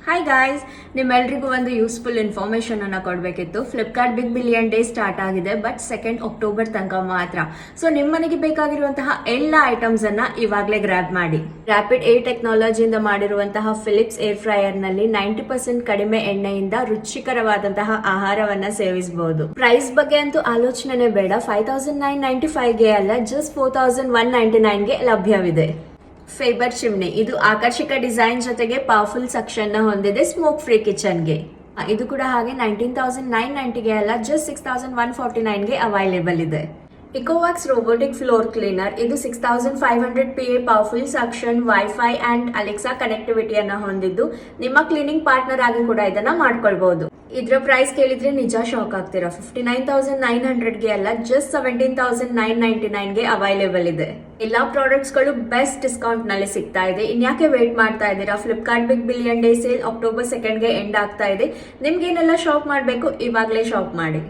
Hi guys, ನಿಮ್ಮೆಲ್ರಿಗೂ ಒಂದು useful information ಅನ್ನ ಕೊಡಬೇಕಿತ್ತು. Flipkart big billion day start ಆಗಿದೆ, ಬಟ್ 2 ಅಕ್ಟೋಬರ್ ತನಕ ಮಾತ್ರ. ಸೊ ನಿಮ್ಮ ಮನೆಗೆ ಬೇಕಾಗಿರುವಂತಹ ಎಲ್ಲ ಐಟಮ್ಸ್ ಅನ್ನ ಇವಾಗಲೇ ಗ್ರಾಬ್ ಮಾಡಿ. ರ್ಯಾಪಿಡ್ ಏರ್ ಟೆಕ್ನಾಲಜಿಯಿಂದ ಮಾಡಿರುವಂತಹ ಫಿಲಿಪ್ಸ್ ಏರ್ ಫ್ರೈಯರ್ ನಲ್ಲಿ 90% ಕಡಿಮೆ ಎಣ್ಣೆಯಿಂದ ರುಚಿಕರವಾದಂತಹ ಆಹಾರವನ್ನ ಸೇವಿಸಬಹುದು. ಪ್ರೈಸ್ ಬಗ್ಗೆ ಅಂತೂ ಆಲೋಚನೆ ಬೇಡ. 5995 ಗೆ ಅಲ್ಲ, ಜಸ್ಟ್ 4199 ಗೆ ಲಭ್ಯವಿದೆ. ಫೇಬರ್ ಚಿಮ್ನಿ ಇದು ಆಕರ್ಷಕ ಡಿಸೈನ್ ಜೊತೆಗೆ ಪವರ್ಫುಲ್ ಸಕ್ಷನ್ ನ ಹೊಂದಿದೆ ಸ್ಮೋಕ್ ಫ್ರೀ ಕಿಚನ್ ಗೆ. ಇದು ಕೂಡ ಹಾಗೆ 19,990 ಗೆ ಅಲ್ಲ, ಜಸ್ಟ್ 6,149 ಗೆ ಅವೈಲೇಬಲ್ ಇದೆ. ಇಕೋವಾಕ್ಸ್ ರೋಬೋಟಿಕ್ ಫ್ಲೋರ್ ಕ್ಲೀನರ್ ಇದು 6500 PA powerful suction, wifi and Alexa ಕನೆಕ್ಟಿವಿಟಿಯನ್ನ ಹೊಂದಿದ್ದು ನಿಮ್ಮ ಕ್ಲೀನಿಂಗ್ ಪಾರ್ಟ್ನರ್ ಆಗಿ ಕೂಡ ಇದನ್ನ ಮಾಡ್ಕೊಳ್ಬಹುದು. ಇದರ ಪ್ರೈಸ್ ಕೇಳಿದ್ರೆ ನಿಜ ಶಾಕ್ ಆಗ್ತೀರಾ. 59,900 ಗೆ ಅಲ್ಲ, ಜಸ್ಟ್ 17,999 ಗೆ ಅವೈಲೇಬಲ್ ಇದೆ. ಎಲ್ಲಾ ಪ್ರಾಡಕ್ಟ್ಸ್ ಗಳು ಬೆಸ್ಟ್ ಡಿಸ್ಕೌಂಟ್ ನಲ್ಲಿ ಸಿಗ್ತಾ ಇದೆ. ಇನ್ಯಾಕೆ ವೇಟ್ ಮಾಡ್ತಾ ಇದ್ದೀರಾ? Flipkart big billion day sale October 2 ಗೆ ಎಂಡ್ ಆಗ್ತಾ ಇದೆ. ನಿಮ್ಗೆ ಏನೆಲ್ಲ ಶಾಪ್ ಮಾಡಬೇಕು, ಇವಾಗಲೇ ಶಾಪ್ ಮಾಡಿ.